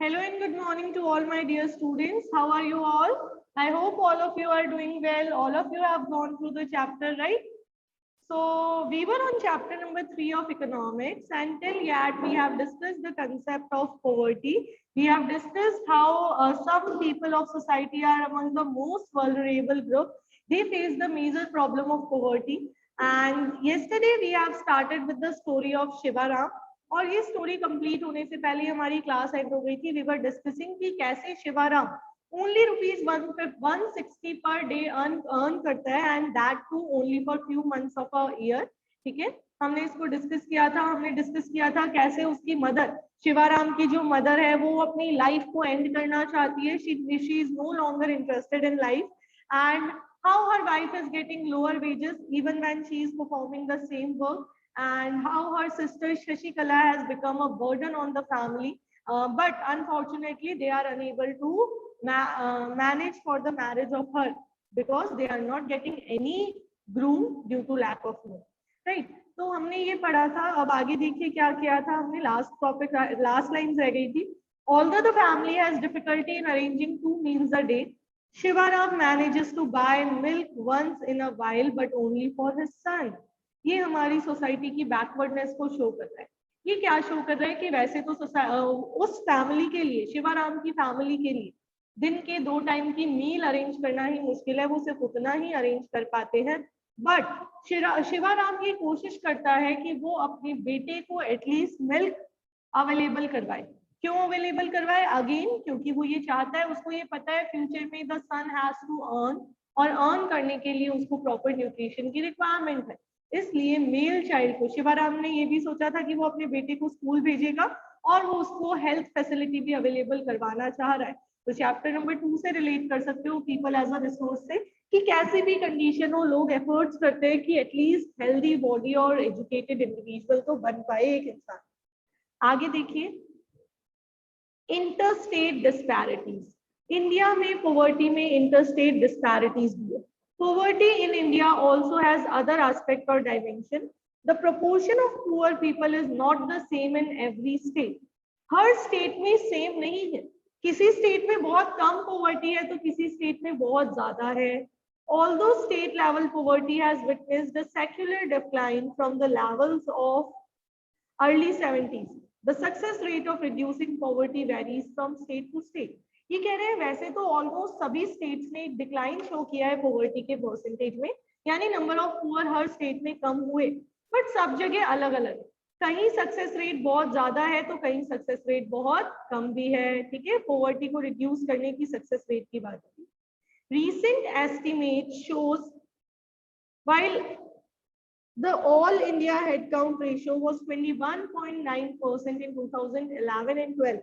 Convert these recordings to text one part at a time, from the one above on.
Hello and good morning to all my dear students. How are you all? I hope all of you are doing well. All of you have gone through the chapter, right? So we were on chapter number 3 of economics, and till yet we have discussed the concept of poverty. We have discussed how some people of society are among the most vulnerable group. They face the major problem of poverty. And yesterday we have started with the story of Shivaram. और ये story complete होने से पहले हमारी class and हो गई थी. We were discussing कि कैसे Shivaram only ₹160 per day earn करता है and that too only for few months of a year. ठीक है, हमने इसको डिस्कस किया था. हमने डिस्कस किया था कैसे उसकी मदर, शिवाराम की जो मदर है, वो अपनी लाइफ को एंड करना चाहती है. She is no longer interested in life and how her wife is getting lower wages even when she is performing the same work, and how her sister Shashikala has become a burden on the family. But unfortunately, they are unable to manage for the marriage of her because they are not getting any groom due to lack of money. Right? तो हमने ये पढ़ा था. अब आगे देखिए क्या किया था हमने. लास्ट टॉपिक, लास्ट लाइन रह गई थी. Although the family has difficulty in arranging 2 meals a day, Shivaram manages to buy milk once in a while, but only for his son. ये हमारी सोसाइटी की बैकवर्डनेस को शो कर रहा है. ये क्या शो कर रहा है कि वैसे तो उस फैमिली के लिए, शिवाराम की फैमिली के लिए दिन के 2 टाइम की मील अरेंज करना ही मुश्किल है. वो सिर्फ उतना ही अरेंज कर पाते हैं. बट शिवाराम ये कोशिश करता है कि वो अपने बेटे को एटलीस्ट मिल्क अवेलेबल करवाए. क्यों अवेलेबल करवाए? अगेन क्योंकि वो ये चाहता है, उसको ये पता है फ्यूचर में the son has to earn, और अर्न करने के लिए उसको प्रॉपर न्यूट्रिशन की रिक्वायरमेंट है. इसलिए मेल चाइल्ड को शिवाराम ने ये भी सोचा था कि वो अपने बेटे को स्कूल भेजेगा और वो उसको हेल्थ फैसिलिटी भी अवेलेबल करवाना चाह रहा है. तो चैप्टर नंबर 2 से रिलेट कर सकते हो पीपल एज अ रिसोर्स से, कि कैसी भी कंडीशन हो लोग एफर्ट्स करते हैं कि एटलीस्ट हेल्दी बॉडी और एजुकेटेड इंडिविजुअल तो बन पाए एक इंसान. आगे देखिए, इंटरस्टेट डिस्पैरिटीज. इंडिया में पॉवर्टी में इंटरस्टेट डिस्पैरिटीज भी है. Poverty in India also has other aspect or dimension. The proportion of poor people is not the same in every state. Her state में सेम नहीं है. किसी स्टेट में बहुत कम पॉवर्टी है तो किसी स्टेट में बहुत ज्यादा है. Although state level poverty has witnessed a secular decline from the levels of early 70s, the success rate of reducing poverty varies from state to state. ये कह रहे हैं वैसे तो ऑलमोस्ट सभी स्टेट्स ने डिक्लाइन शो किया है पॉवर्टी के परसेंटेज में, यानी number of poor her state में कम हुए, बट सब जगह अलग अलग है. कहीं सक्सेस रेट बहुत ज्यादा है तो कहीं सक्सेस रेट बहुत कम भी है. ठीक है, पॉवर्टी को रिड्यूस करने की सक्सेस रेट की बात है. Recent estimate shows while the all India headcount ratio was 21.9% in 2011 and 12.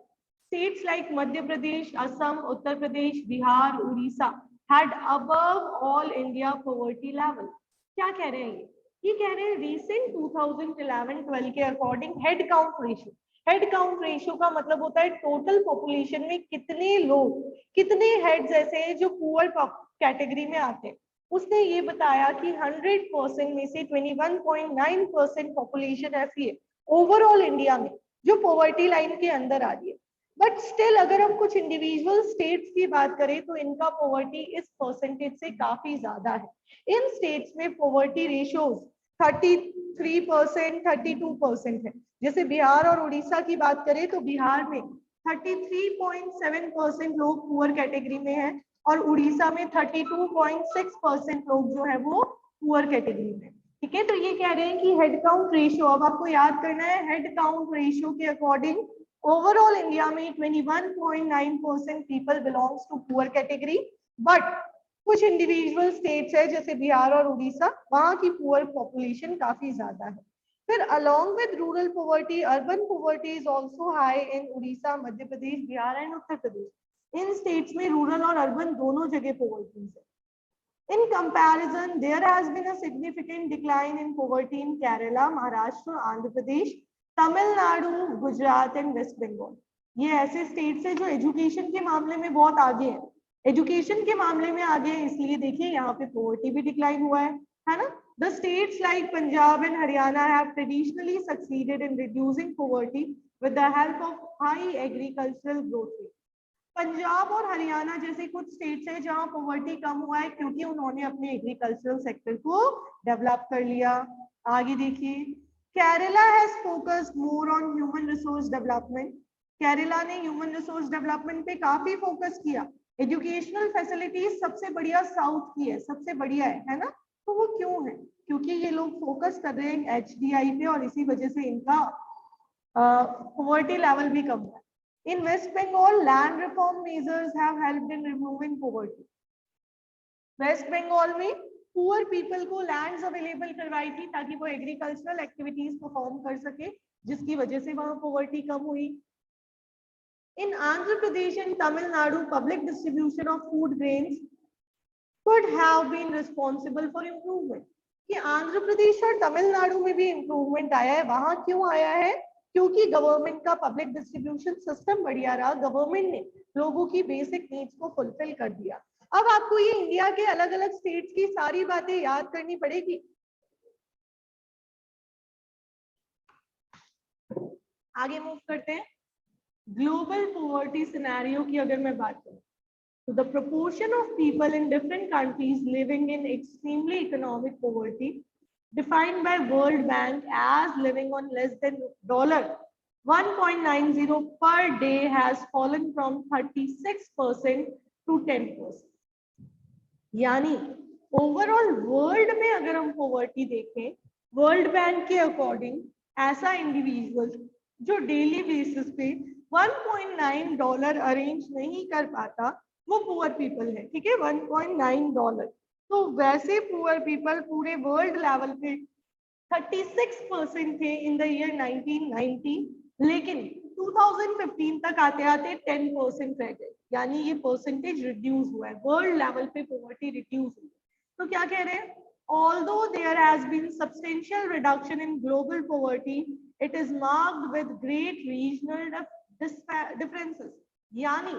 States like Madhya Pradesh, Assam, Uttar Pradesh, Bihar, Odisha had above all India poverty level. क्या कह रहे हैं ये कह रहे हैं recent 2011-12 के according head count ratio. Head count ratio का मतलब होता है टोटल पॉपुलेशन में कितने लोग, कितने हेड्स ऐसे हैं जो पुअर कैटेगरी में आते हैं. उसने ये बताया कि 100% में से 21.9% पॉपुलेशन ऐसी है ओवरऑल इंडिया में जो पॉवर्टी लाइन के अंदर आ रही है. बट स्टिल अगर हम कुछ इंडिविजुअल स्टेट्स की बात करें तो इनका पॉवर्टी इस परसेंटेज से काफी ज्यादा है. इन स्टेट्स में पॉवर्टी रेशियोज 33%, 32% है. जैसे बिहार और उड़ीसा की बात करें तो बिहार में 33.7% लोग पुअर कैटेगरी में है और उड़ीसा में 32.6% लोग जो है वो पुअर कैटेगरी में. ठीक है, तो ये कह रहे हैं कि हेड काउंट रेशियो, अब आपको याद करना है, हेड काउंट रेशियो के अकॉर्डिंग ओवरऑल इंडिया में 21.9% people belongs to poor category, but कुछ इंडिविजुअल स्टेट्स है जैसे बिहार और उड़ीसा, वहां की पुअर पॉपुलेशन काफी ज्यादा है. फिर along with rural poverty, urban poverty is also high in Odisha, Madhya Pradesh, Bihar and Uttar Pradesh. In states में रूरल और अर्बन दोनों जगह पॉवर्टी है. In comparison, there has been a significant decline in poverty in Kerala, Maharashtra, Andhra Pradesh, Tamil Nadu, Gujarat and West Bengal. ये ऐसे states है जो education के मामले में बहुत आगे है. एजुकेशन के मामले में आगे है, इसलिए देखिए यहाँ पे पॉवर्टी भी डिक्लाइन हुआ है ना. The states like Punjab and Haryana have traditionally succeeded in reducing poverty with the help of high agricultural growth rate. Punjab और हरियाणा जैसे कुछ स्टेट्स हैं जहां पॉवर्टी कम हुआ है क्योंकि उन्होंने अपने एग्रीकल्चरल सेक्टर को डेवलप कर लिया। आगे देखिए, Kerala has focused more on human resource development. Kerala ने ह्यूमन रिसोर्स डेवलपमेंट पे काफी फोकस किया। एजुकेशनल फैसिलिटीज सबसे बढ़िया साउथ की है, सबसे बढ़िया है ना। तो वो क्यों है? क्योंकि ये लोग फोकस कर रहे हैं HDI पे और इसी वजह से इनका पॉवर्टी लेवल भी कम है। In West Bengal, land reform measures have helped in removing poverty. West Bengal में पुअर पीपल को लैंड्स अवेलेबल करवाई थी ताकि वो एग्रीकल्चरल एक्टिविटीज परफॉर्म कर सके, जिसकी वजह से वहां पॉवर्टी कम हुई। In Andhra Pradesh and Tamil Nadu, public distribution of food grains could have been responsible for improvement. कि आंध्र प्रदेश और तमिलनाडु में भी इम्प्रूवमेंट आया है। वहां क्यों आया है? क्योंकि गवर्नमेंट का पब्लिक डिस्ट्रीब्यूशन सिस्टम बढ़िया रहा, गवर्नमेंट ने लोगों की बेसिक नीड्स को फुलफिल कर दिया। अब आपको ये इंडिया के अलग अलग स्टेट्स की सारी बातें याद करनी पड़ेगी। आगे मूव करते हैं। ग्लोबल पॉवर्टी सिनेरियो की अगर मैं बात करूं तो the proportion of people in different countries living in extremely economic poverty defined by World Bank as living on less than $1.90 per day has fallen from 36% to 10%। यानी overall world में अगर हम पॉवर्टी देखें, वर्ल्ड बैंक के according ऐसा individual जो daily basis पे $1.9 arrange नहीं कर पाता वो पुअर पीपल है। ठीक है, $1.9। तो वैसे पुअर पीपल पूरे वर्ल्ड लेवल पे 36% थे इन द ईयर 1990, लेकिन 2015 तक आते आते 10% रह गए। यानी ये परसेंटेज रिड्यूस हुआ है, वर्ल्ड लेवल पे पॉवर्टी रिड्यूस हुई। तो क्या कह रहे हैं? Although there has been substantial reduction in global poverty, it is marked with great regional differences। यानी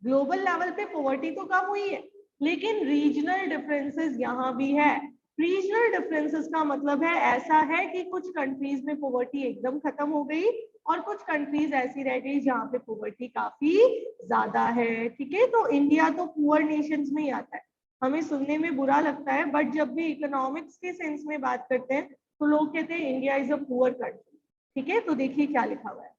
ग्लोबल लेवल पे पॉवर्टी तो कम हुई है, लेकिन रीजनल डिफरेंसेस यहाँ भी है। रीजनल डिफरेंसेस का मतलब है ऐसा है कि कुछ कंट्रीज में पॉवर्टी एकदम खत्म हो गई और कुछ कंट्रीज ऐसी रह गई जहाँ पे पॉवर्टी काफी ज्यादा है। ठीक है, तो इंडिया तो पुअर नेशंस में ही आता है। हमें सुनने में बुरा लगता है, बट जब भी इकोनॉमिक्स के सेंस में बात करते हैं तो लोग कहते हैं India is a poor country. ठीक है, तो देखिए क्या लिखा हुआ है।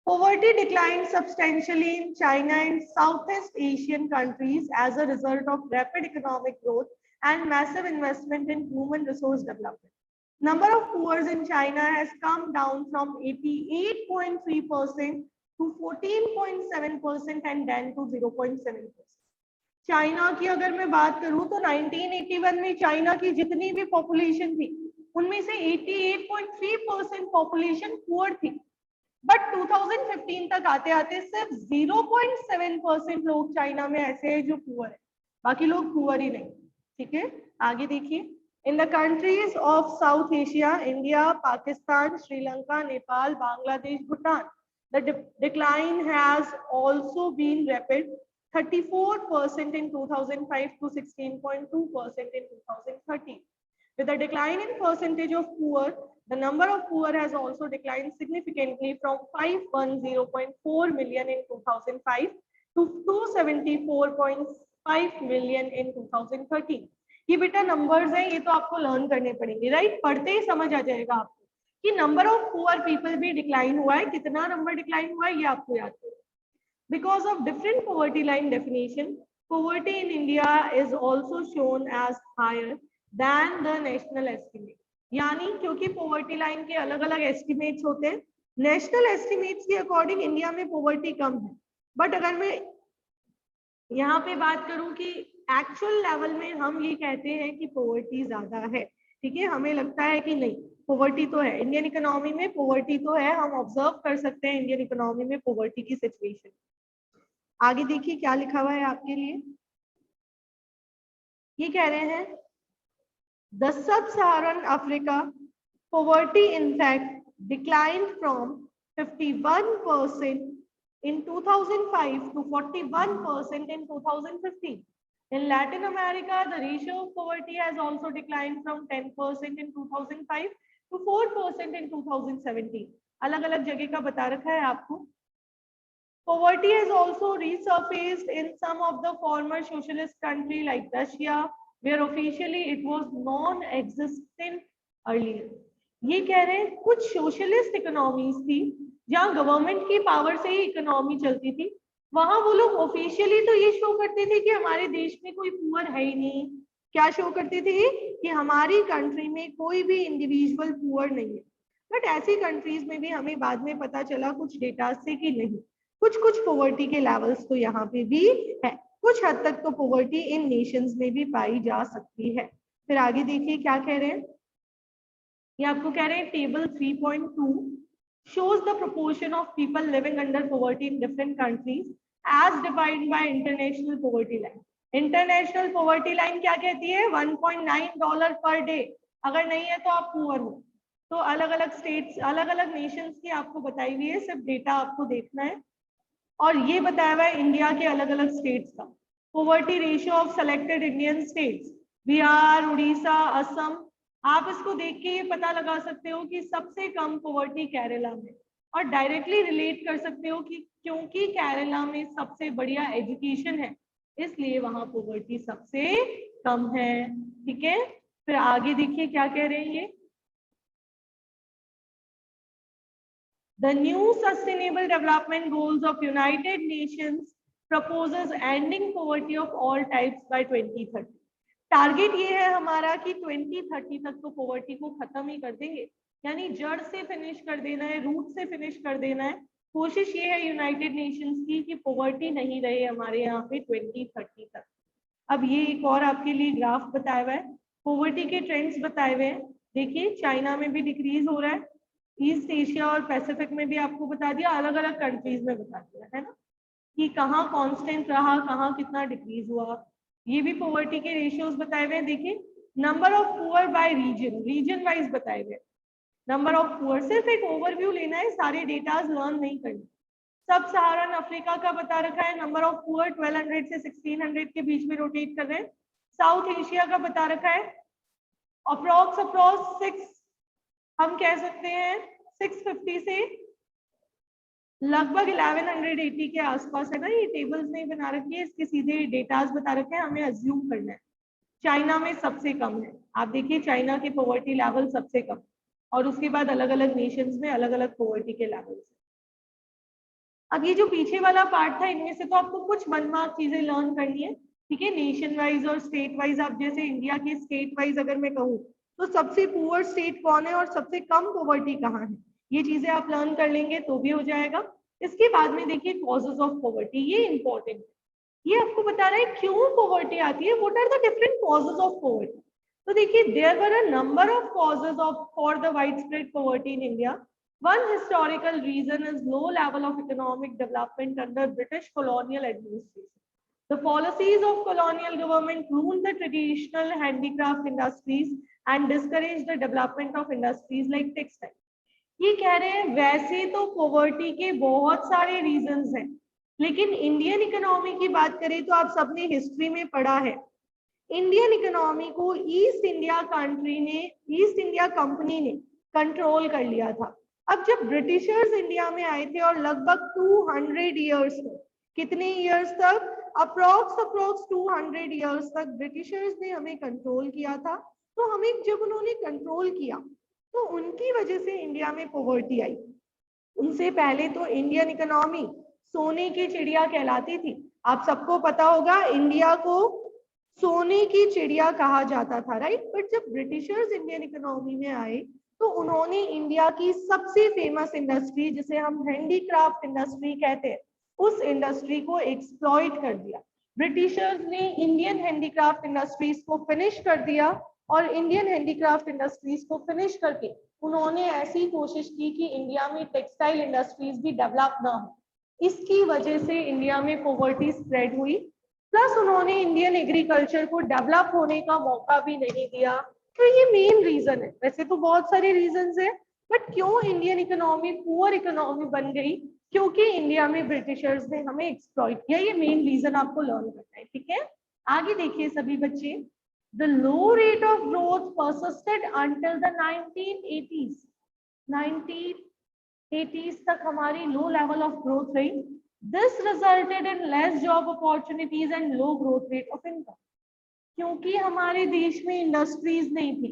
Poverty declined substantially in China and Southeast Asian countries as a result of rapid economic growth and massive investment in human resource development. Number of poor in China has come down from 88.3% to 14.7% and then to 0.7%. China की अगर मैं बात करूं तो 1981 में China की जितनी भी पॉपुलेशन थी उनमें से 88.3% पॉपुलेशन पुअर थी, बट 2015 तक आते आते सिर्फ 0.7% लोग चाइना में ऐसे हैं जो पुअर है, बाकी लोग पुअर ही नहीं। ठीक है, आगे देखिए। In the countries of South Asia, India, Pakistan, Sri Lanka, Nepal, Bangladesh, Bhutan, the decline has also been rapid, 34% in 2005 to 16.2% in 2013. With a decline in percentage of poor, the number of poor has also declined significantly from 510.4 million in 2005 to 274.5 million in 2013. ये बेटा numbers हैं, ये तो आपको learn करने पड़ेंगे, right? पढ़ते ही समझ आ जाएगा आपको कि नंबर ऑफ पुअर पीपल भी डिक्लाइन हुआ है। कितना नंबर डिक्लाइन हुआ है ये आपको याद करो। Because of different poverty line definition, poverty in India is also shown as higher than the national estimate। यानी क्योंकि पॉवर्टी लाइन के अलग अलग एस्टिमेट्स होते हैं, नेशनल एस्टिमेट्स के अकॉर्डिंग इंडिया में पॉवर्टी कम है, बट अगर मैं यहाँ पे बात करूं कि एक्चुअल लेवल में हम ये कहते हैं कि पॉवर्टी ज्यादा है। ठीक है, हमें लगता है कि नहीं पॉवर्टी तो है, इंडियन इकोनॉमी में पॉवर्टी तो है, हम ऑब्जर्व कर सकते हैं इंडियन इकोनॉमी में पॉवर्टी की सिचुएशन। आगे देखिए क्या लिखा हुआ है आपके लिए। ये कह रहे हैं the सब-Saharan Africa poverty in fact declined from 51% in 2005 to 41% in 2015. In Latin America, the ratio of poverty has also declined from 10% in 2005 to 4% in 2017. अलग अलग जगह का बता रखा है आपको। Poverty has also resurfaced in some of the former socialist country like Russia, where officially it was non-existent earlier. ये कह रहे हैं कुछ सोशलिस्ट इकोनॉमीज थी जहां गवर्नमेंट की पावर से ही इकोनॉमी चलती थी, वहां वो लोग ऑफिशियली तो ये शो करते थे कि हमारे देश में कोई पुअर है ही नहीं। क्या शो करते थे कि हमारी कंट्री में कोई भी इंडिविजुअल पुअर नहीं है। बट ऐसी कंट्रीज में भी हमें बाद में पता चला कुछ डेटा से कि नहीं, कुछ कुछ पॉवर्टी के लेवल्स तो यहाँ पे भी है, कुछ हद तक तो पॉवर्टी इन नेशंस में भी पाई जा सकती है। फिर आगे देखिए क्या कह रहे हैं, ये आपको कह रहे हैं table 3.2 shows the proportion of people living under poverty in different countries as defined by international poverty line. International poverty line क्या कहती है? $1.9 पर डे। अगर नहीं है तो आप पुअर हो। तो अलग अलग स्टेट्स, अलग अलग नेशंस की आपको बताई हुई है, सिर्फ डेटा आपको देखना है। और ये बताया हुआ है इंडिया के अलग अलग स्टेट्स का poverty ratio of selected Indian states, Bihar, Orissa, Assam. आप इसको देख के ये पता लगा सकते हो कि सबसे कम पॉवर्टी केरला में, और डायरेक्टली रिलेट कर सकते हो कि क्योंकि केरला में सबसे बढ़िया एजुकेशन है इसलिए वहां पॉवर्टी सबसे कम है। ठीक है, फिर आगे देखिए क्या कह रहे हैं ये, The new Sustainable Development Goals of United Nations proposes ending poverty of all types by 2030. Target ये है हमारा कि 2030 तक तो पॉवर्टी को खत्म ही कर देंगे, यानी जड़ से फिनिश कर देना है, रूट से फिनिश कर देना है। कोशिश ये है यूनाइटेड नेशंस की कि पॉवर्टी नहीं रहे हमारे यहाँ पे 2030 तक। अब ये एक और आपके लिए ग्राफ बताया हुआ है, पॉवर्टी के ट्रेंड्स बताए हुए हैं। देखिए चाइना में भी डिक्रीज हो रहा है, ईस्ट एशिया और पैसिफिक में भी आपको बता दिया, अलग अलग कंट्रीज में बता दिया है ना कि कहाँ कांस्टेंट रहा, कहाँ कितना डिक्रीज हुआ। ये भी पॉवर्टी के रेशियोज बताए हुए हैं। देखिए number of poor by region, region wise बताए हुए, नंबर ऑफ पुअर, सिर्फ एक ओवरव्यू लेना है, सारे डेटाज लर्न नहीं करने। सब सहारन अफ्रीका का बता रखा है, नंबर ऑफ पुअर 1200 से 1600 के बीच में रोटेट कर रहे हैं। साउथ एशिया का बता रखा है अप्रोक्स 6, हम कह सकते हैं 650 से लगभग 1180 के आसपास है ना। ये टेबल्स नहीं बना रखी है, इसके सीधे डेटाज बता रखे हैं, हमें अज्यूम करना है। चाइना में सबसे कम है, आप देखिए चाइना के पॉवर्टी लेवल सबसे कम, और उसके बाद अलग अलग नेशंस में अलग अलग पॉवर्टी के लेवल्स। अब ये जो पीछे वाला पार्ट था, इनमें से तो आपको कुछ मनमार्क चीजें लर्न करनी है, ठीक है। नेशन वाइज और स्टेट वाइज, आप जैसे इंडिया के स्टेट वाइज अगर मैं कहूँ तो सबसे पुअर स्टेट कौन है और सबसे कम पॉवर्टी कहाँ है, ये चीजें आप लर्न कर लेंगे तो भी हो जाएगा। इसके बाद में देखिए कॉजेज ऑफ पॉवर्टी, ये इंपॉर्टेंट है, ये आपको बता रहा है क्यों पॉवर्टी आती है, what are the different causes of poverty. तो देखिए there were a number of causes of for the wide spread poverty in India. One historical reason is low level of economic development under British colonial administration. The policies of colonial government ruined the traditional handicraft industries and discouraged the development of industries like textile. ये कह रहे हैं वैसे तो poverty के बहुत सारे reasons हैं, लेकिन इंडियन इकोनॉमी की बात करें तो आप सबने हिस्ट्री में पढ़ा है, इंडियन इकोनॉमी को ईस्ट इंडिया कंट्री ने, ईस्ट इंडिया कंपनी ने कंट्रोल कर लिया था। अब जब ब्रिटिशर्स इंडिया में आए थे और लगभग 200 इयर्स तक, कितने इयर्स तक, अप्रोक्स 200 इयर्स तक ब्रिटिशर्स ने हमें कंट्रोल किया था। तो हमें जब उन्होंने कंट्रोल किया तो उनकी वजह से इंडिया में पॉवर्टी आई। उनसे पहले तो इंडियन इकोनॉमी सोने की चिड़िया कहलाती थी, आप सबको पता होगा इंडिया को सोने की चिड़िया कहा जाता था, राइट। बट जब ब्रिटिशर्स इंडियन इकोनॉमी में आए तो उन्होंने इंडिया की सबसे फेमस इंडस्ट्री, जिसे हम हैंडीक्राफ्ट इंडस्ट्री कहते हैं, उस इंडस्ट्री को एक्सप्लॉइट कर दिया। ब्रिटिशर्स ने इंडियन हैंडीक्राफ्ट इंडस्ट्रीज को फिनिश कर दिया, और इंडियन हैंडीक्राफ्ट इंडस्ट्रीज को फिनिश करके उन्होंने ऐसी कोशिश की कि इंडिया में टेक्सटाइल इंडस्ट्रीज भी डेवलप ना हो। इसकी वजह से इंडिया में पॉवर्टी स्प्रेड हुई, प्लस उन्होंने इंडियन एग्रीकल्चर को डेवलप होने का मौका भी नहीं दिया। तो ये मेन रीजन है, वैसे तो बहुत सारे रीजंस हैं, बट क्यों इंडियन इकोनॉमी पुअर इकोनॉमी बन गई, क्योंकि इंडिया में ब्रिटिशर्स ने हमें एक्सप्लॉइट किया। ये मेन रीजन आपको लर्न करना है, ठीक है। आगे देखिए सभी बच्चे, the low rate of growth persisted until the 1980s। 80s तक हमारी लो लेवल ऑफ ग्रोथ रही. This resulted in less job opportunities and low growth rate of income. क्योंकि हमारे देश में इंडस्ट्रीज नहीं थी,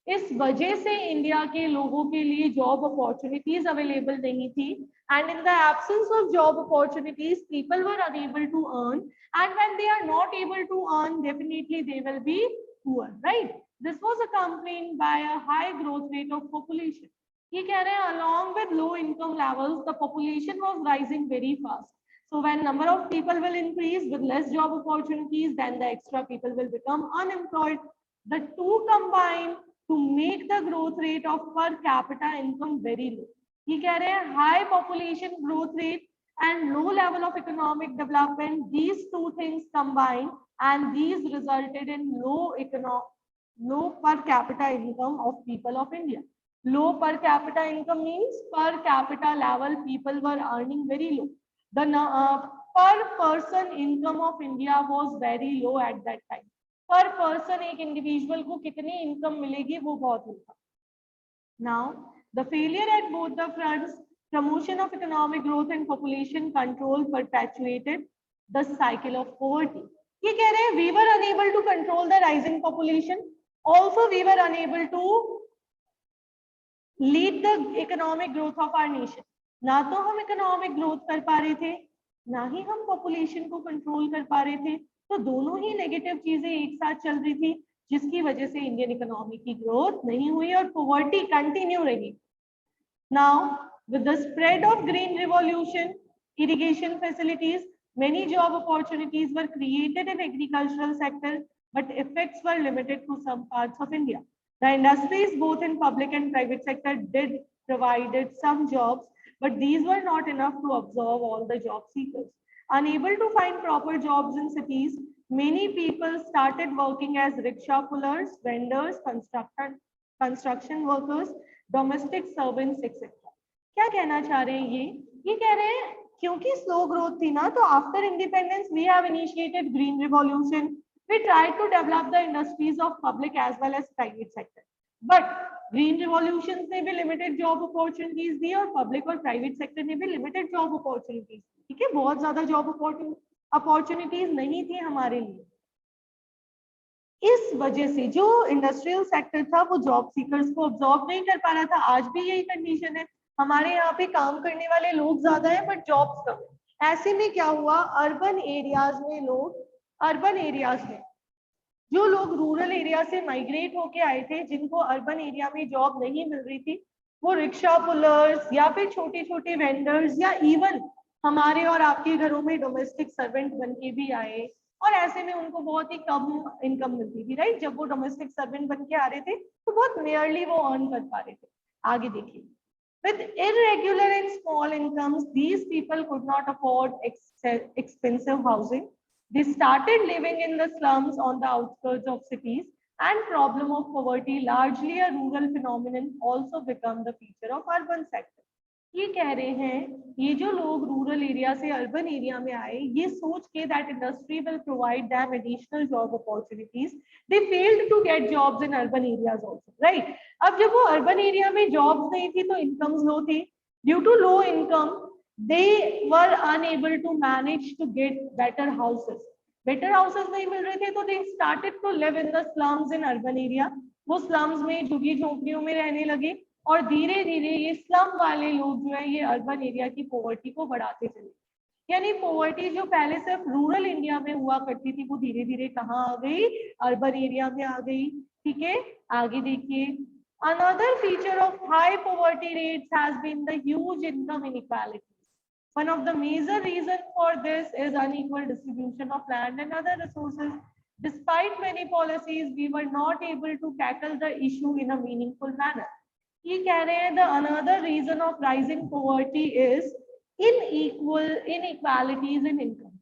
इस वजह से इंडिया के लोगों के लिए जॉब अपॉर्चुनिटीज अवेलेबल नहीं थी. And in the absence of job opportunities, people were unable to earn. And when they are not able to earn, definitely they will be poor, right? This was accompanied by a high growth rate of population. ये कह रहे हैं along with low income levels, the population was rising very fast. So when number of people will increase with less job opportunities, then the extra people will become unemployed. The two combine to make the growth rate of per capita income very low. ये कह रहे हैं high population growth rate and low level of economic development, these two things combine and these resulted in low per capita income of people of India. Low per capita income means per capita level people were earning very low. The पर person income of India was very low at that time. पर person एक individual को कितनी income मिलेगी वो बहुत लो था. Now the failure at both the fronts, promotion of economic growth and population control, perpetuated the cycle of poverty. ये कह रहे हैं we were unable to control the rising population, also we were unable to lead the economic growth of our nation. ना तो हम economic growth कर पा रहे थे, ना ही हम population को control कर पा रहे थे. तो दोनों ही negative चीजें एक साथ चल रही थी, जिसकी वजह से इंडियन इकोनॉमी की ग्रोथ नहीं हुई और पॉवर्टी कंटिन्यू रही. Now, with the spread of green revolution, irrigation facilities, many job opportunities were created in agricultural sector, but effects were limited to some parts of India. The industries, both in public and private sector, did provided some jobs, but these were not enough to absorb all the job seekers. Unable to find proper jobs in cities, many people started working as rickshaw pullers, vendors, construction workers, domestic servants etcetera. क्या कहना चाह रहे हैं ये कह रहे हैं क्योंकि स्लो ग्रोथ थी ना, तो after independence we have initiated green revolution. We try to develop the industries of public as well as private sector, but green revolution ने भी लिमिटेड जॉब अपॉर्चुनिटीज दी और पब्लिक और प्राइवेट सेक्टर ने भी limited job opportunities. ठीक है, बहुत ज्यादा जॉब अपॉर्चुनिटीज नहीं थी हमारे लिए. इस वजह से जो इंडस्ट्रियल सेक्टर था वो जॉब सीकर्स को अब्सॉर्ब नहीं कर पा रहा था. आज भी यही कंडीशन है, हमारे यहाँ पे काम करने वाले लोग ज्यादा हैं बट जॉब्स कम है. ऐसे में क्या हुआ, अर्बन एरियाज में जो लोग रूरल एरिया से माइग्रेट होके आए थे, जिनको अर्बन एरिया में जॉब नहीं मिल रही थी, वो रिक्शा पुलर्स या फिर छोटे छोटे वेंडर्स या इवन हमारे और आपके घरों में डोमेस्टिक सर्वेंट बन के भी आए. और ऐसे में उनको बहुत ही कम इनकम मिलती थी, राइट. जब वो डोमेस्टिक सर्वेंट बन के आ रहे थे तो बहुत नियरली वो अर्न कर पा रहे थे. आगे देखिए, with irregular and small incomes, these people could not afford expensive housing. They started living in the slums on the outskirts of cities, and problem of poverty, largely a rural phenomenon, also become the feature of urban sector. ये कह रहे हैं ये जो लोग rural area से urban area में आए, ये सोच के that industry will provide them additional job opportunities, they failed to get jobs in urban areas also, right. अब जब वो अर्बन एरिया में जॉब्स नहीं थी तो इनकम्स लो थी. Due to low income they were unable to manage to get better houses. नहीं मिल रहे थे तो they started to live in the slums in urban area. वो स्लम्स में झुग्गी झोंपड़ियों में रहने लगे और धीरे धीरे ये स्लम वाले लोग जो है ये अर्बन एरिया की पॉवर्टी को बढ़ाते चले. यानी पॉवर्टी जो पहले सिर्फ रूरल इंडिया में हुआ करती थी वो धीरे धीरे कहाँ आ गई, अर्बन एरिया में आ गई. ठीक है, आगे देखिए. Another feature of high poverty rates has been the huge income inequality. One of the major reasons for this is unequal distribution of land and other resources. Despite many policies, we were not able to tackle the issue in a meaningful manner. ये कह रहे हैं the another reason of rising poverty is inequalities in income.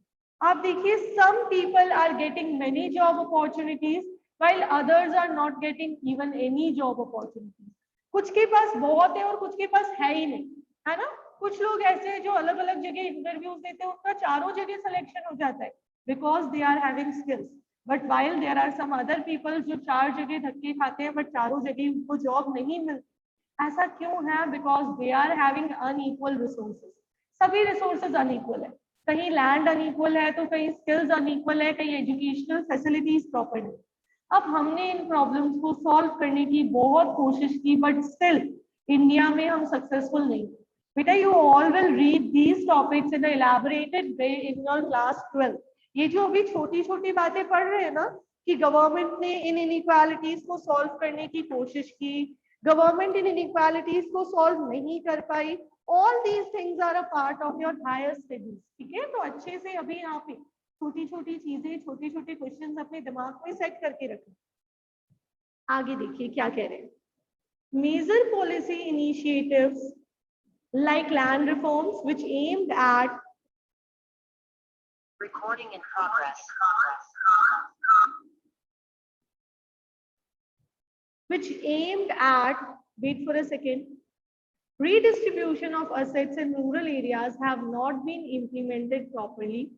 आप देखिए, some people are getting many job opportunities while others are not getting even any job opportunities. कुछ के पास बहुत है और कुछ के पास है ही नहीं, है ना. कुछ लोग ऐसे हैं जो अलग अलग जगह इंटरव्यूज देते हैं, उनका चारों जगह सिलेक्शन हो जाता है because they are having skills. But while there are some other people जो चार जगह धक्के खाते हैं बट चारों जगह उनको जॉब नहीं मिलती. ऐसा क्यों है? Because they are having unequal resources. सभी रिसोर्सेज अनइक्वल है, कहीं लैंड अनइक्वल है तो कहीं स्किल्स अनइक्वल है, कहीं एजुकेशनल फैसिलिटीज प्रॉपर नहीं। अब हमने इन प्रॉब्लम्स को सॉल्व करने की बहुत कोशिश की, बट स्टिल इंडिया में हम सक्सेसफुल नहीं। बेटा you all will read these topics in elaborated way in your class 12। ये जो अभी छोटी छोटी बातें पढ़ रहे हैं ना, कि गवर्नमेंट ने इन इनइक्वालिटीज को सॉल्व करने की कोशिश की, गवर्नमेंट इन इनइक्वालिटीज को सॉल्व नहीं कर पाई, all these things are a part of your higher studies. ठीक है, तो अच्छे से अभी यहाँ पे छोटी छोटी चीजें, छोटे छोटे क्वेश्चंस अपने दिमाग में सेट करके रखें। आगे देखिए क्या कह रहे हैं। Major policy initiatives like land reforms which aimed at Recording in progress. wait for a second, redistribution of assets in rural areas have not been implemented properly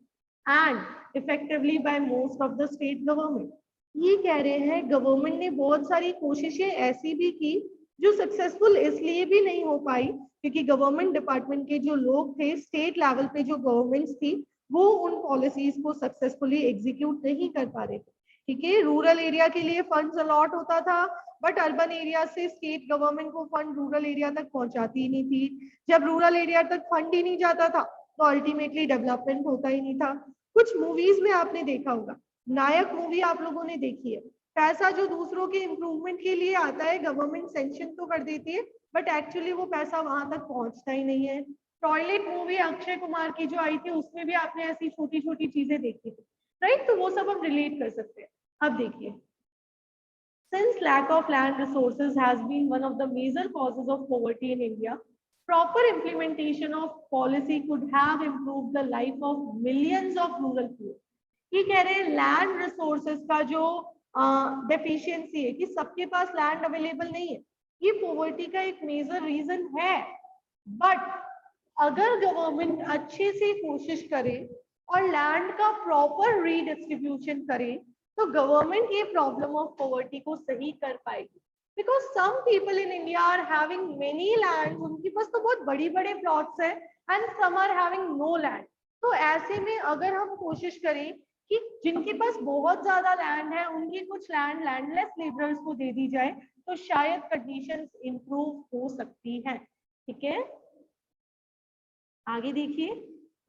and effectively by most of the state government। ये कह रहे हैं government ने बहुत सारी कोशिशें ऐसी भी की जो सक्सेसफुल इसलिए भी नहीं हो पाई क्योंकि गवर्नमेंट डिपार्टमेंट के जो लोग थे, स्टेट लेवल पे जो गवर्नमेंट्स थी, वो उन पॉलिसीज को सक्सेसफुली एग्जीक्यूट नहीं कर पा रहे थे। ठीक है, रूरल एरिया के लिए फंड्स अलॉट होता था, बट अर्बन एरिया से स्टेट गवर्नमेंट को फंड रूरल एरिया तक पहुंचाती ही नहीं थी। जब रूरल एरिया तक फंड ही नहीं जाता था तो अल्टीमेटली डेवलपमेंट होता ही नहीं था। कुछ मूवीज में आपने देखा होगा, नायक मूवी आप लोगों ने देखी है, पैसा जो दूसरों के इम्प्रूवमेंट के लिए आता है गवर्नमेंट सेंक्शन तो कर देती है, बट एक्चुअली वो पैसा वहां तक पहुंचता ही नहीं है। टॉयलेट मूवी अक्षय कुमार की जो आई थी उसमें भी आपने ऐसी छोटी छोटी चीजें देखी थी, राइट? तो वो सब हम रिलेट कर सकते हैं। अब देखिए, since lack of land resources has been one of the major causes of poverty in India, proper implementation of policy could have improved the life of millions of rural poor। ये कह रहे हैं land resources का जो deficiency है कि सबके पास land available नहीं है, ये पॉवर्टी का एक मेजर रीजन है। बट अगर गवर्नमेंट अच्छे से कोशिश करे और लैंड का प्रॉपर रीडिस्ट्रीब्यूशन करे तो गवर्नमेंट ये प्रॉब्लम ऑफ पॉवर्टी को सही कर पाएगी। Because some people in India are having many land, उनके पास तो बहुत बड़ी बड़े प्लॉट्स है, and some are having no land. तो ऐसे में अगर हम कोशिश करें कि जिनके पास बहुत ज्यादा लैंड है उनकी कुछ लैंड लैंडलेस लेबरर्स को दे दी जाए तो शायद कंडीशंस इंप्रूव हो सकती हैं। ठीक है, आगे देखिए,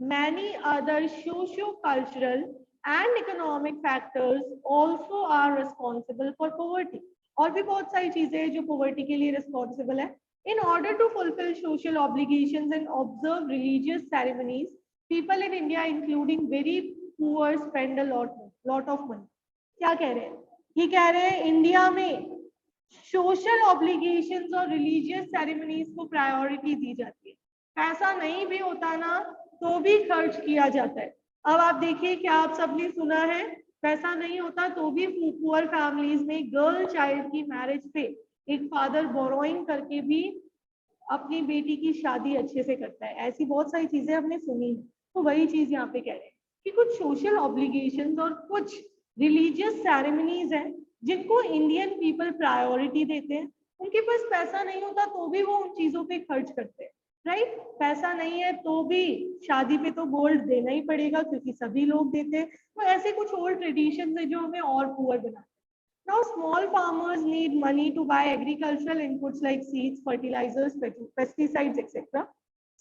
many other socio cultural and economic factors also are responsible for poverty. और भी बहुत सारी चीजें हैं जो पॉवर्टी के लिए रिस्पॉन्सिबल है। In order to fulfil social obligations and observe religious ceremonies, people in India including very poor spend a lot of money. क्या कह रहे हैं? ये कह रहे हैं इंडिया में सोशल ऑब्लिगेशंस और रिलीजियस सेरेमनीज को प्रायोरिटी दी जाती है, पैसा नहीं भी होता ना तो भी खर्च किया जाता है। अब आप देखिए, क्या आप सबने सुना है, पैसा नहीं होता तो भी पुअर फैमिलीज में गर्ल चाइल्ड की मैरिज पे एक फादर बोरोइंग करके भी अपनी बेटी की शादी अच्छे से करता है। ऐसी बहुत सारी चीजें हमने सुनी है। तो वही चीज यहाँ पे कह रहे हैं कि कुछ सोशल ऑब्लिगेशंस और कुछ रिलीजियस सेरेमनीज हैं जिनको इंडियन पीपल प्रायोरिटी देते हैं। उनके पास पैसा नहीं होता तो भी वो उन चीजों पे खर्च करते हैं, राइट? पैसा नहीं है तो भी शादी पे तो गोल्ड देना ही पड़ेगा क्योंकि सभी लोग देते हैं। तो ऐसे कुछ ओल्ड ट्रेडिशंस है जो हमें और पुअर बनाते हैं। Now, small farmers need money to buy agricultural inputs like seeds, fertilizers, pesticides, etc.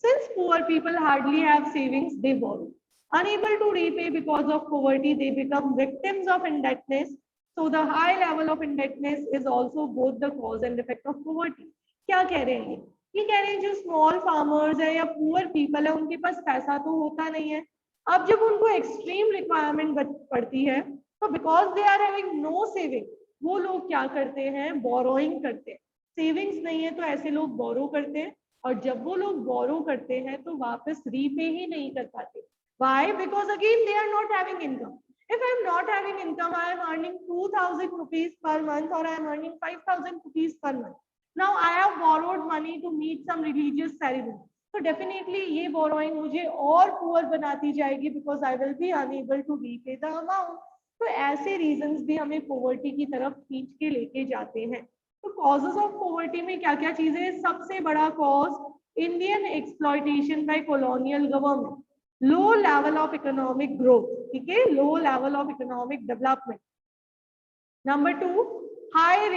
Since poor people hardly have savings, they borrow. Unable to repay because of poverty, they become victims of indebtedness. So, the high level of indebtedness is also both the cause and effect of poverty. क्या कह रहे हैं ये कह रहे हैं जो small farmers है या पुअर पीपल है उनके पास पैसा तो होता नहीं है। अब जब उनको एक्सट्रीम रिक्वायरमेंट पड़ती है तो because they are having no saving, वो लोग क्या करते हैं, बोरोइंग करते हैं। सेविंग्स नहीं है तो ऐसे लोग बोरो करते हैं, और जब वो लोग बोरो करते हैं तो वापस रीपे ही नहीं कर पाते। Why? Because again they are not having income. If I am not having income, I am earning 2,000 rupees per month or I am earning 5,000 rupees per month. Now I have borrowed money to meet some religious ceremony. So definitely ये borrowing मुझे और poor बनाती जाएगी because I will be unable to repay the amount. तो ऐसे reasons भी हमें poverty की तरफ खींच के लेके जाते हैं। तो कॉजेज ऑफ पॉवर्टी में क्या क्या चीजें, सबसे बड़ा cause Indian exploitation bye colonial government, low level of economic growth, ठीक है, low level of economic development. Number 2, high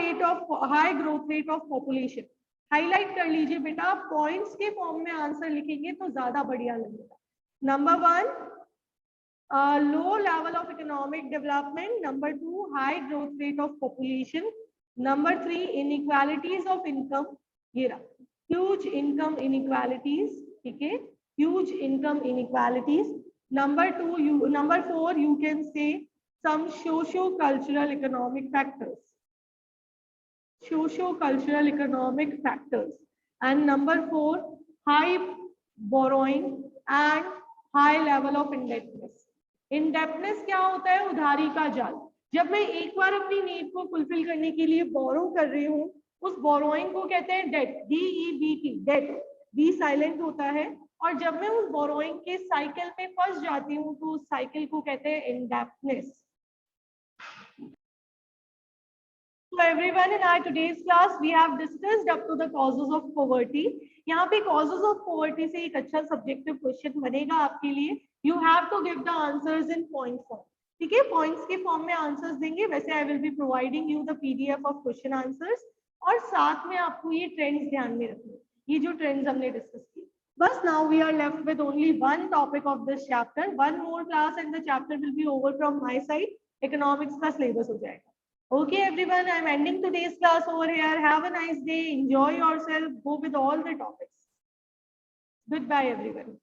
growth rate of population. Highlight कर लीजिए बेटा, पॉइंट्स के फॉर्म में आंसर लिखेंगे तो ज्यादा बढ़िया लगेगा। Number 1, low level of economic development. Number 2, high growth rate of population. Number 3, inequalities of income. ये रहा, huge income inequalities, ठीक है, huge income inequalities. Number 4, you can say some socio-cultural economic factors. Socio-cultural economic factors. And number 4, high borrowing and high level of indebtedness. Indebtedness क्या होता है, उधारी का जाल। जब मैं एक बार अपनी नीड को फुलफिल करने के लिए बोरो कर रही हूँ, उस बोरोइंग को कहते हैं debt, DEBT, debt, B silent होता है। और जब मैं उस बोरोइंग के साइकिल में फंस जाती हूँ तो उस साइकिल को कहते हैं indebtedness. So everyone, in our today's class we have discussed up to the causes of poverty. यहाँ पे causes of poverty से एक अच्छा subjective question बनेगा आपके लिए। You have to give the answers in point form. ठीक है, points के form में answers देंगे। वैसे I will be providing you the PDF of question answers, और साथ में आपको ये trends ध्यान में रखने, ये जो trends हमने discuss किए। बस now we are left with only one topic of this chapter. One more class and the chapter will be over from my side. Economics का syllabus हो जाएगा। Okay, everyone, I'm ending today's class over here. Have a nice day. Enjoy yourself. Go with all the topics. Goodbye, everyone.